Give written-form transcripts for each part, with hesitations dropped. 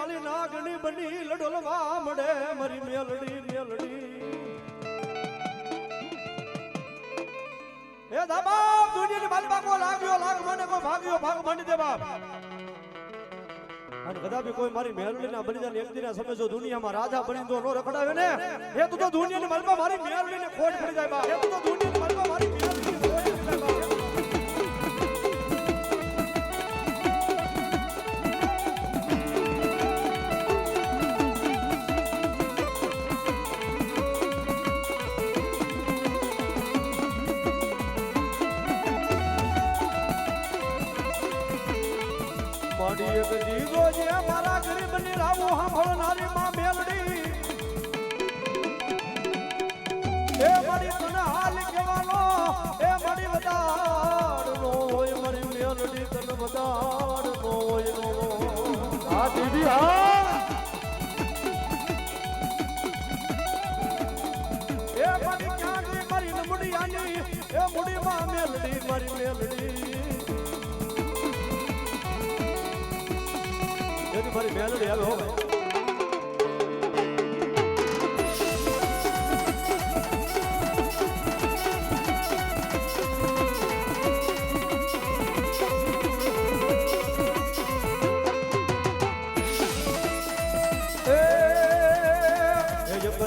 કાળી નાગની બની લડોલવા મળે મારી મેલડી મેલડી એ દાબા દુનિયાની માલમાં કો લાગ્યો લાગ મને કો ભાગ્યો ભાગ બની દે બાપ અને કદાપી કોઈ મારી મેલડીના બલિદાન એક દિના સમય જો દુનિયામાં રાજા બની તો નો રખડાવે ને એ તું તો દુનિયાની માલમાં મારી મેલડીને ખોટ પડી જાય બાપ એ તું તો દુનિયાની માલમાં મારી મેલડીને ખોટ પડી જાય બાપ મારી એક દીવો જે મારા ગરીબની રાવો સાંભળનારી માં મેલડી એ મારી તને હાલ કહેવાનો એ મારી વદાડનો હોય મારી મેલડી તને વદાડનો હોય આ દીદી હા એ મારી ક્યાં ગઈ મારી નમડી આની એ મુડી માં મેલડી મારી મેલડી મારી મેલડી આવે હો ભાઈ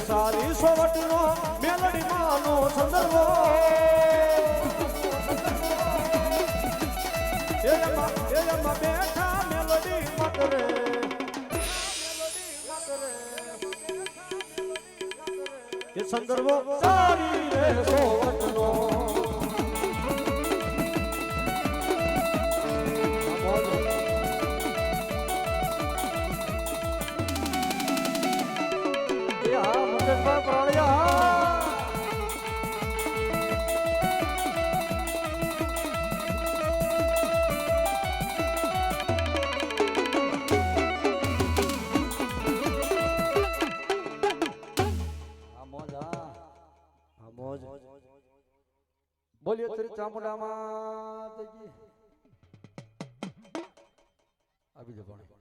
સારી સોવટનો મેલડી માનો સંદર્ભો એમાં બેઠા મેલડી મકરે એ સંદર્ભો સારી રે સોવટનો બોલીએ શ્રી ચામુંડા માતાજી આવી જવાનું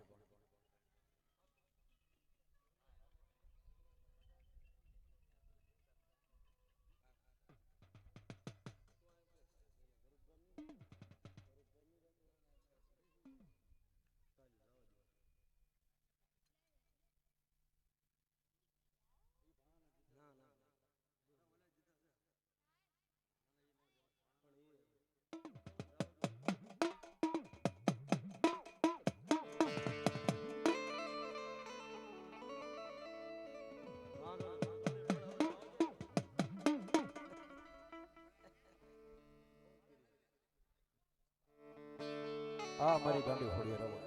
આ મારી ગાંડી ફોડી રવા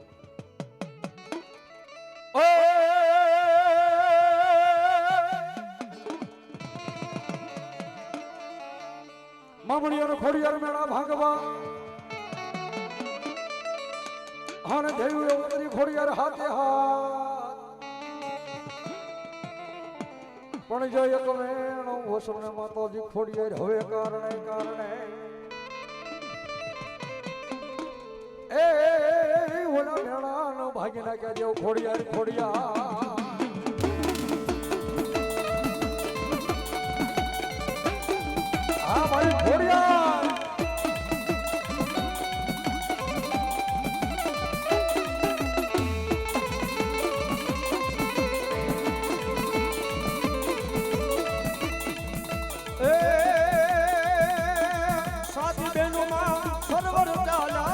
મામણીઓનો ખોડિયાર મેળા ભાગવા હાને દેવું એવું કરી ખોડિયાર હાથે હાથ પણ જો એક મેણો હોસને માતાજી ખોડિયાર હવે કારણે એ ઓલા મેળાનો ભાગી નાખ્યા જેવું ખોડિયાર હા ભાઈ ખોડિયાર સાથી બહેનોમાં સર્વર ચાલા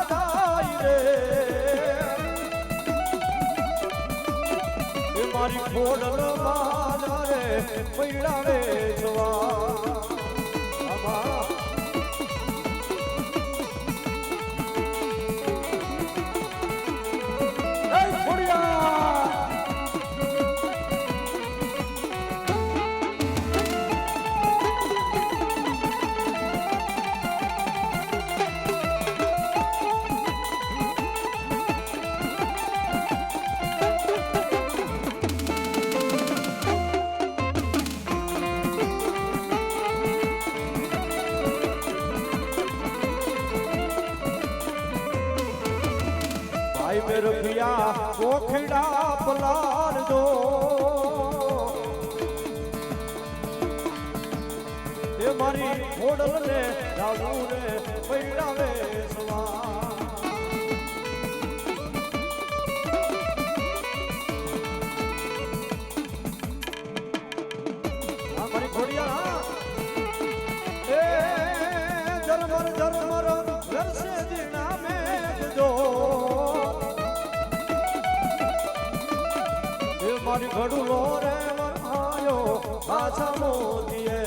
મારી ખોડલ માલા રે પૈડા રે જવા રખિયા કોખડા પલાળજો એ મારી ઓડલ ને રાવુ રે પૈડાવે સવા મારી ઘોડિયા એ જરમર જરમર વરસે દીના મેઘજો એ મારી ઘડુલો રે વરહાયો પાછા મોતીએ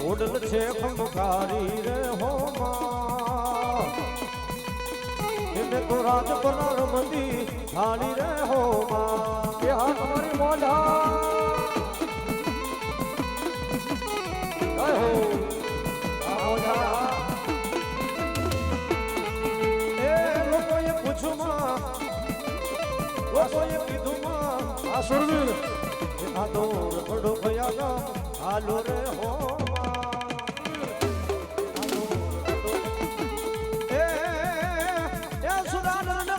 ઓડલ છે ખંભારી રે હો માં એને તો રાજ પર રમતી હાલી રે હો માં કે હા તમારી મોઢા જય હો મોઢા એ લોકોએ પૂછ્યું માં લોકોએ કીધું માં આ સુરવીર આ તો થોડો ભયા હાલો રે હો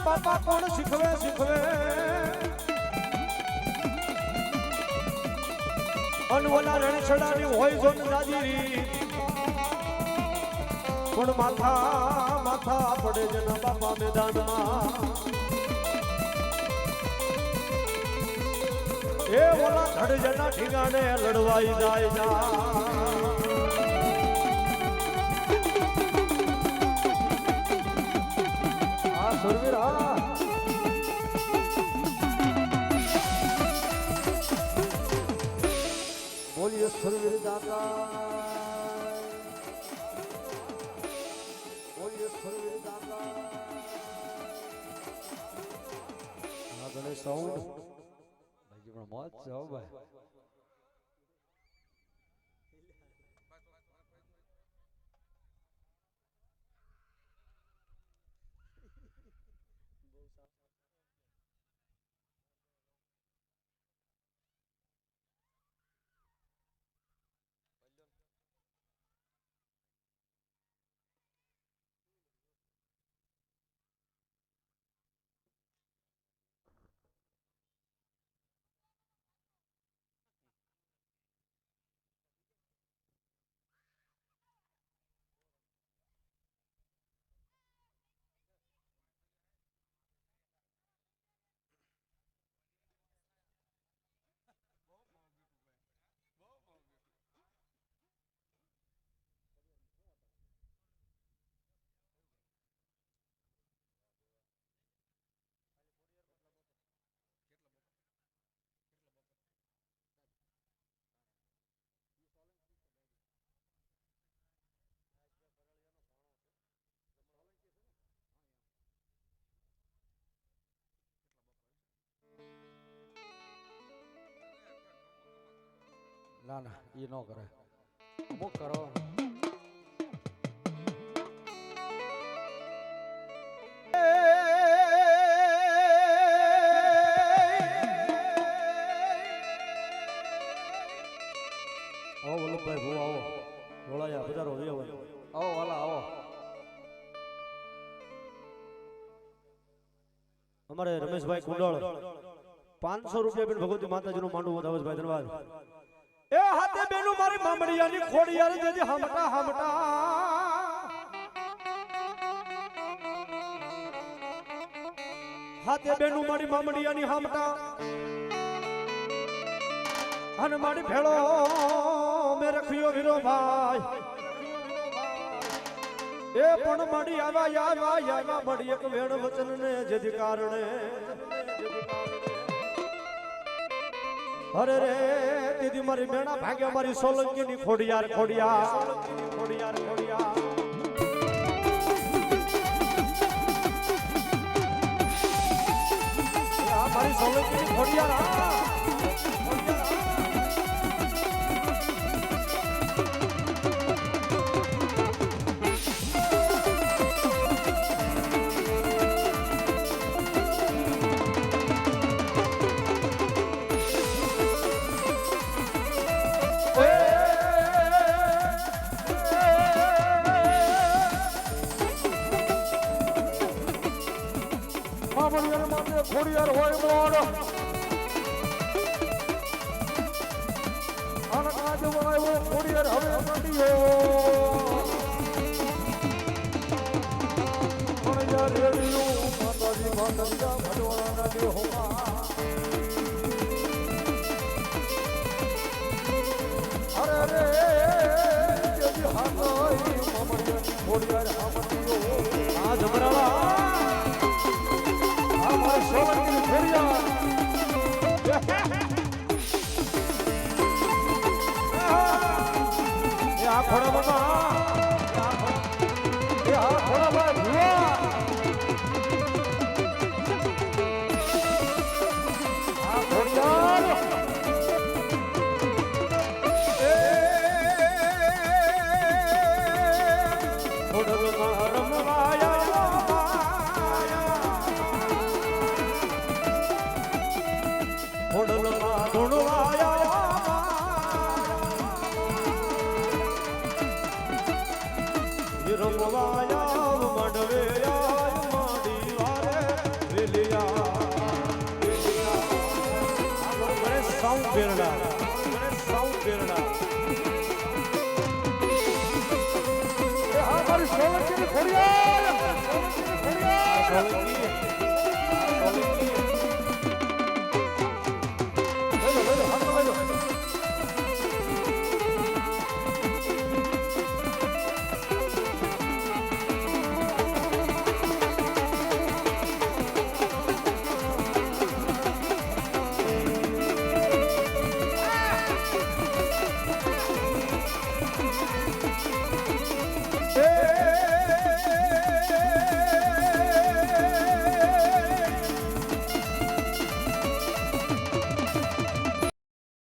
બાપા કોણ શીખવે શીખવે અનવલા રણછડાની હોય જો દાદીરી પણ માથા માથા પડે જના બાપા મેદાનમાં એ ઓલા ધડ જના ઠીગાને લડવાઈ જાય જા બોલીએ સુરવીર દાતા બોલીએ સુરવીર દાતા આ ગણેશ સાઉન્ડ ભાઈ પણ મોજ છે હો ભાઈ ના ના એ નો કરે અમુક કરો આવો વલ્લભભાઈ ભૂ આવો રોળાયા બજારો આવો વાલા આવો અમારે રમેશભાઈ કુંડળ 500 રૂપિયા બેન ભગવતી માતાજીનું માંડવું વધાવસભાઈ ધન્યવાદ એ હાથે બેનું મારી મામડિયાની ખોડિયાર જેજી હમટા હમટા હાથે બેનું મારી મામડિયાની હમટા અને મારી ભેળો મે રખ્યો વીરો ભાઈ એ પણ મારી આવા મળી એક વેણ વચન ને જેથી કારણે અરે રે દીદી મારી મેણા ભાગ્યા મારી સોલંકી ની ખોડિયાર ખોડિયાર મારી સોલંકીની ખોડિયાર ખોડિયાર હોય મોડ અને કાજ વાયો ખોડિયાર હવે મંડીયો પણ યાર રેડિયો માતાજી માતાજી ભગવાનના દેહોમાં અરે રે જેજી હાથઈ મમડિયા ખોડિયાર હામડીયો આ જબરાવા સોલંકી ખોડિયાર આ ખોડા બાબા આ ખોડા બાબા ભુવા આ ખોડિયાર ખોડલમાં રમવાયા ખોડલમાં ધૂણવાયા રમવાયા મડવે માડી વારે વેલિયા સાઉન્ડ પેરડા સાઉન્ડ પેરડા મારી સોલંકી ખોડિયાર સોલંકી